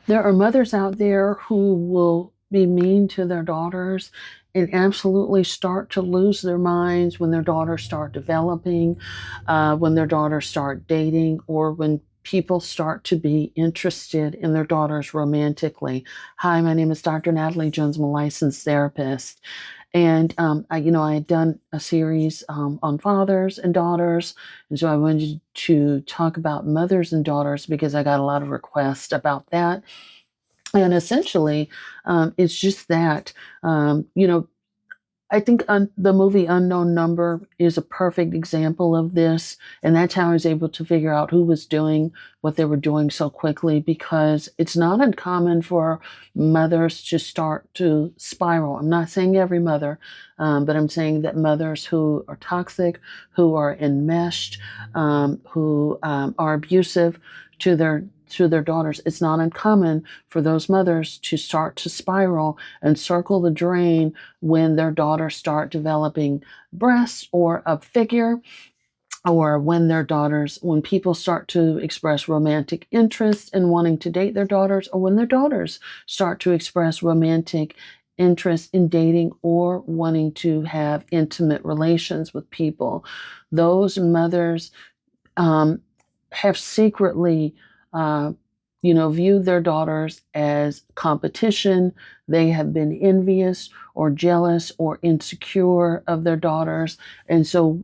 There are mothers out there who will be mean to their daughters and absolutely start to lose their minds when their daughters start developing, when their daughters start dating, or when people start to be interested in their daughters romantically. Hi, my name is Dr. Natalie Jones. I'm a licensed therapist. And I had done a series on fathers and daughters, and so I wanted to talk about mothers and daughters because I got a lot of requests about that. And essentially, it's just that, you know, I think the movie Unknown Number is a perfect example of this. And that's how I was able to figure out who was doing what they were doing so quickly, because it's not uncommon for mothers to start to spiral. I'm not saying every mother, but I'm saying that mothers who are toxic, who are enmeshed, who are abusive to their daughters, it's not uncommon for those mothers to start to spiral and circle the drain when their daughters start developing breasts or a figure, or when people start to express romantic interest in wanting to date their daughters, or when their daughters start to express romantic interest in dating or wanting to have intimate relations with people. Those mothers um, have secretly, uh, viewed their daughters as competition. They have been envious or jealous or insecure of their daughters. And so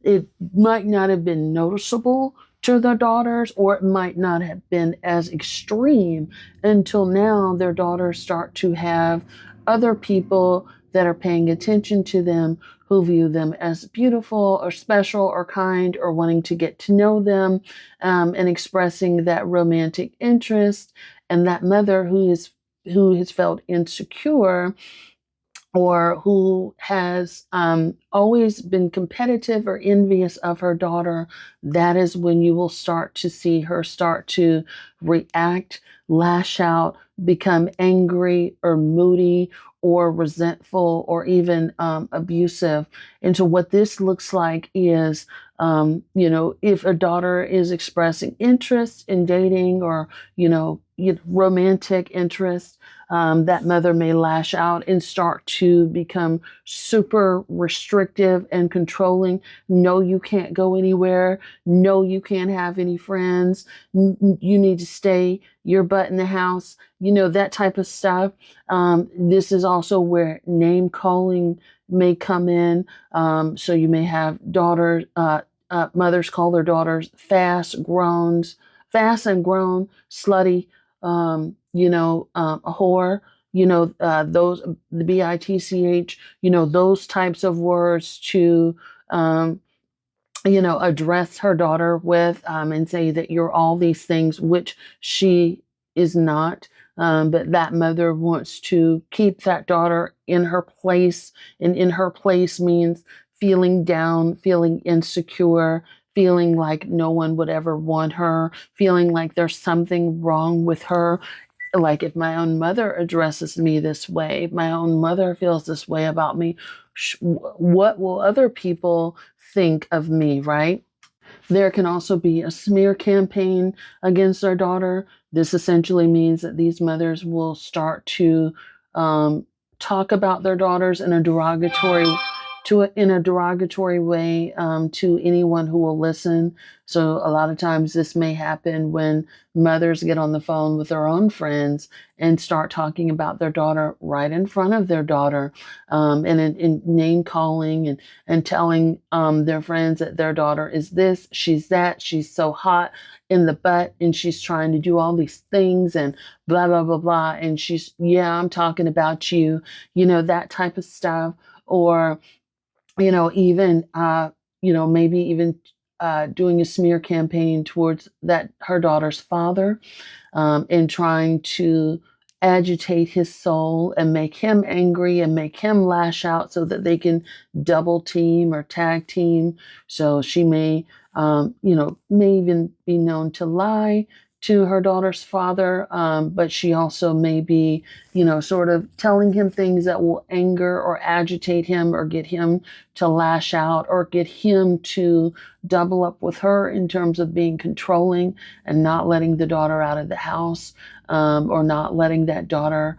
it might not have been noticeable to their daughters, or it might not have been as extreme until now their daughters start to have other people that are paying attention to them, who view them as beautiful or special or kind or wanting to get to know them, and expressing that romantic interest. And that mother who has felt insecure, or who has always been competitive or envious of her daughter, that is when you will start to see her start to react, lash out, become angry or moody or resentful or even abusive. And so, what this looks like is, if a daughter is expressing interest in dating, or, romantic interest, that mother may lash out and start to become super restrictive and controlling. No, you can't go anywhere. No, you can't have any friends. You need to stay your butt in the house. That type of stuff. This is also where name calling may come in. So you may have mothers call their daughters fast and grown, slutty, a whore, those, the bitch, those types of words to, um, address her daughter with, and say that you're all these things, which she is not. But that mother wants to keep that daughter in her place, and in her place means feeling down, feeling insecure, feeling like no one would ever want her, feeling like there's something wrong with her. Like, if my own mother addresses me this way, if my own mother feels this way about me, what will other people think of me, right? There can also be a smear campaign against our daughter. This essentially means that these mothers will start to um, talk about their daughters in a derogatory way, to anyone who will listen. So a lot of times this may happen when mothers get on the phone with their own friends and start talking about their daughter right in front of their daughter, and in name calling, and telling their friends that their daughter is this, she's that, she's so hot in the butt, and she's trying to do all these things, and blah, blah, blah, blah. And she's, yeah, I'm talking about you, that type of stuff. Or, even, maybe even doing a smear campaign towards that her daughter's father, and trying to agitate his soul and make him angry and make him lash out so that they can double team or tag team. So she may even be known to lie to her daughter's father, but she also may be, sort of telling him things that will anger or agitate him or get him to lash out or get him to double up with her in terms of being controlling and not letting the daughter out of the house, or not letting that daughter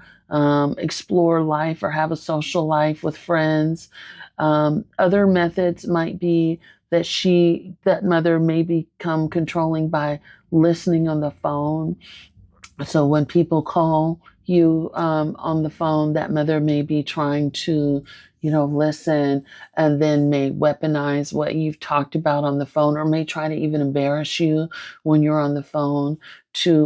explore life or have a social life with friends. Other methods might be that mother may become controlling by listening on the phone. So when people call you on the phone, that mother may be trying to, listen, and then may weaponize what you've talked about on the phone, or may try to even embarrass you when you're on the phone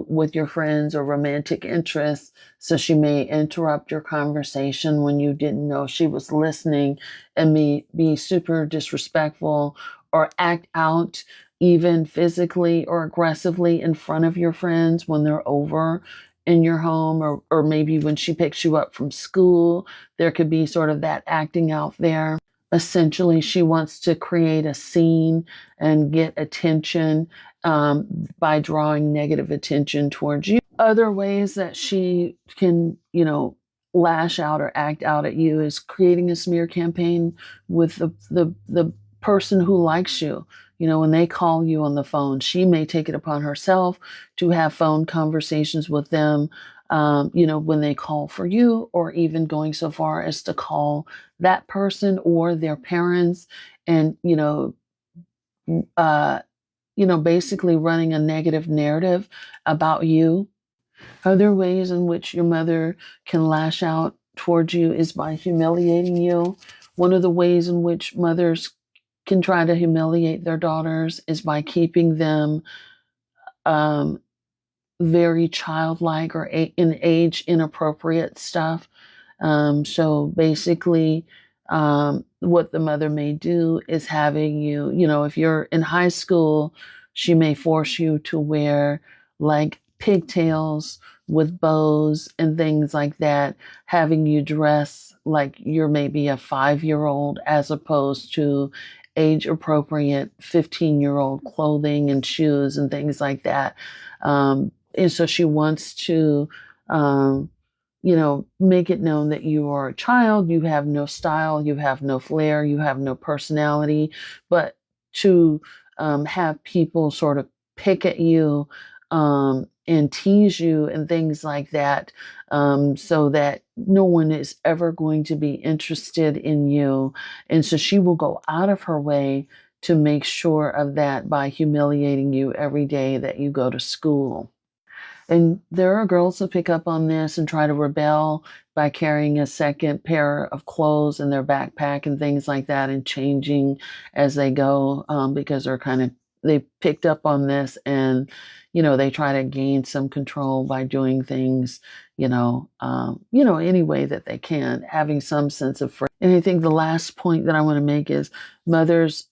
with your friends or romantic interests. So she may interrupt your conversation when you didn't know she was listening, and may be super disrespectful or act out even physically or aggressively in front of your friends when they're over in your home, or maybe when she picks you up from school, there could be sort of that acting out there. Essentially, she wants to create a scene and get attention by drawing negative attention towards you. Other ways that she can, lash out or act out at you is creating a smear campaign with the person who likes you. When they call you on the phone, she may take it upon herself to have phone conversations with them, when they call for you, or even going so far as to call that person or their parents, and, uh, basically running a negative narrative about you. Other ways in which your mother can lash out towards you is by humiliating you. One of the ways in which mothers can try to humiliate their daughters is by keeping them um, very childlike or in age inappropriate stuff. So basically, what the mother may do is having you, if you're in high school, she may force you to wear like pigtails with bows and things like that, having you dress like you're maybe a 5-year-old as opposed to age appropriate 15-year-old clothing and shoes and things like that. And so she wants to, make it known that you are a child, you have no style, you have no flair, you have no personality, but to have people sort of pick at you and tease you and things like that, so that no one is ever going to be interested in you. And so she will go out of her way to make sure of that by humiliating you every day that you go to school. And there are girls who pick up on this and try to rebel by carrying a second pair of clothes in their backpack and things like that, and changing as they go, because they picked up on this, and they try to gain some control by doing things, any way that they can, having some sense of freedom. And I think the last point that I want to make is mothers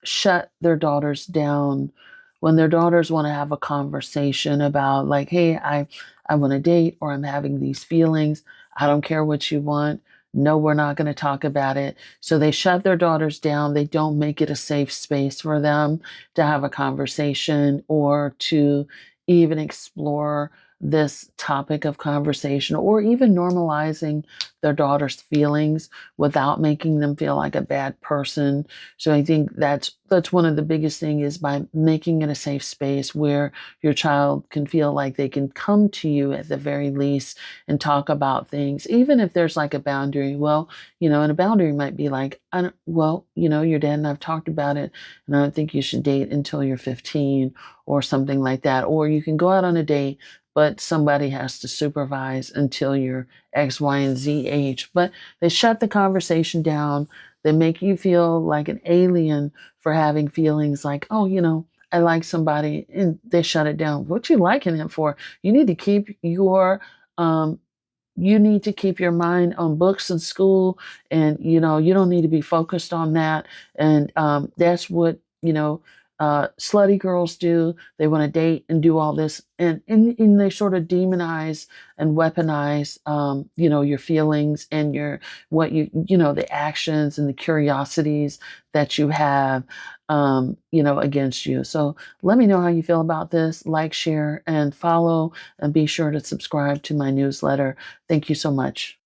shut their daughters down when their daughters want to have a conversation about, like, hey, I want to date, or I'm having these feelings. I don't care what you want. No, we're not going to talk about it. So they shut their daughters down. They don't make it a safe space for them to have a conversation or to even explore this topic of conversation, or even normalizing their daughter's feelings without making them feel like a bad person. So I think that's one of the biggest things, is by making it a safe space where your child can feel like they can come to you at the very least and talk about things, even if there's like a boundary. Well, and a boundary might be like, your dad and I've talked about it, and I don't think you should date until you're 15 or something like that. Or you can go out on a date, but somebody has to supervise until you're X, Y, and Z age. But they shut the conversation down. They make you feel like an alien for having feelings like, I like somebody, and they shut it down. What you liking him for? You need to keep your mind on books and school, and you don't need to be focused on that. And that's what slutty girls do. They want to date and do all this, and they sort of demonize and weaponize, your feelings and the actions and the curiosities that you have, against you. So let me know how you feel about this. Like, share, and follow, and be sure to subscribe to my newsletter. Thank you so much.